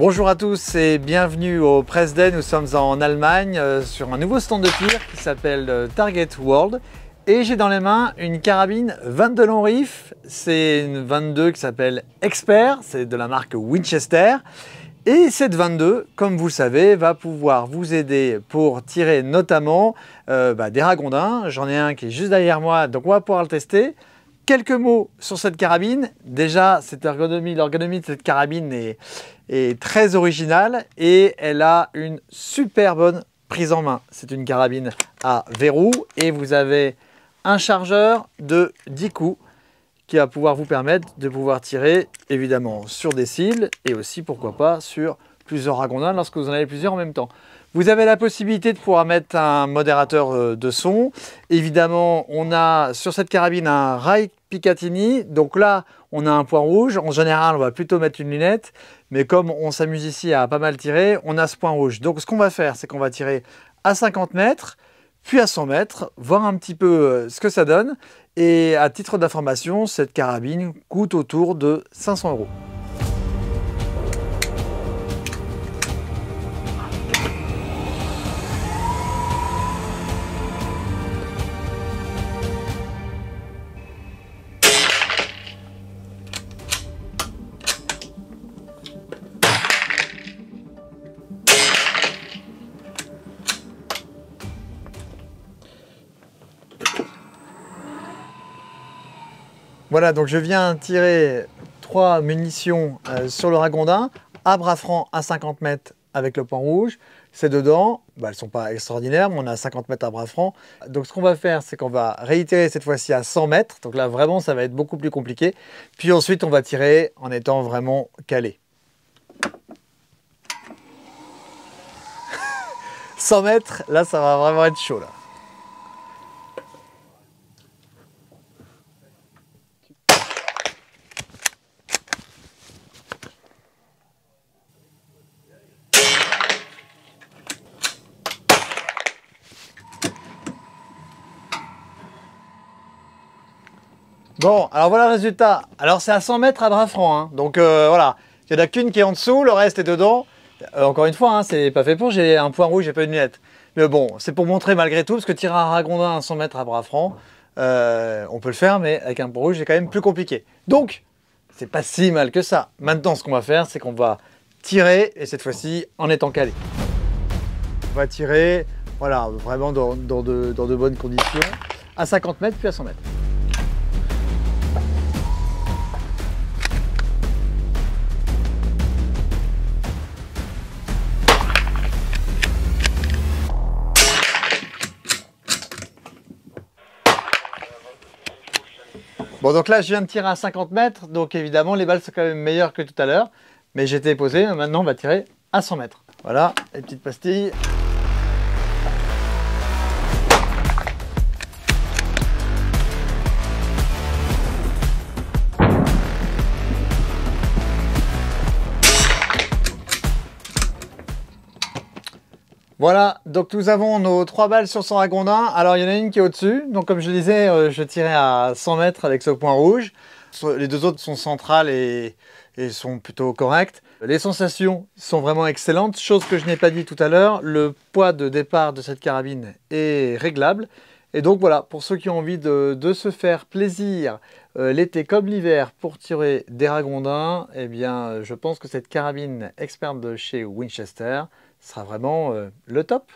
Bonjour à tous et bienvenue au Press Day. Nous sommes en Allemagne sur un nouveau stand de tir qui s'appelle Target World. Et j'ai dans les mains une carabine 22 long rifle. C'est une 22 qui s'appelle Expert, c'est de la marque Winchester. Et cette 22, comme vous le savez, va pouvoir vous aider pour tirer notamment des ragondins. J'en ai un qui est juste derrière moi, donc on va pouvoir le tester. Quelques mots sur cette carabine. Déjà, l'ergonomie de cette carabine est très originale et elle a une super bonne prise en main. C'est une carabine à verrou et vous avez un chargeur de 10 coups qui va pouvoir vous permettre de pouvoir tirer évidemment sur des cibles et aussi pourquoi pas sur plusieurs ragondins lorsque vous en avez plusieurs en même temps. Vous avez la possibilité de pouvoir mettre un modérateur de son. Évidemment, on a sur cette carabine un rail Picatinny. Donc là, on a un point rouge. En général, on va plutôt mettre une lunette. Mais comme on s'amuse ici à pas mal tirer, on a ce point rouge. Donc ce qu'on va faire, c'est qu'on va tirer à 50 mètres, puis à 100 mètres, voir un petit peu ce que ça donne. Et à titre d'information, cette carabine coûte autour de 500 €. Voilà, donc je viens tirer 3 munitions sur le ragondin, à bras franc à 50 mètres avec le point rouge. C'est dedans, elles ne sont pas extraordinaires, mais on a 50 mètres à bras franc. Donc ce qu'on va faire, c'est qu'on va réitérer cette fois-ci à 100 mètres. Donc là, vraiment, ça va être beaucoup plus compliqué. Puis ensuite, on va tirer en étant vraiment calé. 100 mètres, là, ça va vraiment être chaud, là. Bon, alors voilà le résultat. Alors c'est à 100 mètres à bras franc, hein. Donc voilà, il n'y en a qu'une qui est en dessous, le reste est dedans. Encore une fois, hein, c'est pas fait pour, j'ai un point rouge, j'ai pas une lunette. Mais bon, c'est pour montrer malgré tout, parce que tirer un ragondin à 100 mètres à bras franc, on peut le faire, mais avec un point rouge, c'est quand même plus compliqué. Donc, c'est pas si mal que ça. Maintenant, ce qu'on va faire, c'est qu'on va tirer, et cette fois-ci, en étant calé. On va tirer, voilà, vraiment dans de bonnes conditions, à 50 mètres, puis à 100 mètres. Bon, donc là, je viens de tirer à 50 mètres, donc évidemment, les balles sont quand même meilleures que tout à l'heure. Mais j'étais posé, maintenant, on va tirer à 100 mètres. Voilà, les petites pastilles. Voilà, donc nous avons nos 3 balles sur son ragondin. Alors il y en a une qui est au-dessus, donc comme je le disais, je tirais à 100 mètres avec ce point rouge. Les deux autres sont centrales et sont plutôt correctes. Les sensations sont vraiment excellentes, chose que je n'ai pas dit tout à l'heure. Le poids de départ de cette carabine est réglable. Et donc voilà, pour ceux qui ont envie de se faire plaisir l'été comme l'hiver pour tirer des ragondins, eh bien je pense que cette carabine experte de chez Winchester sera vraiment le top.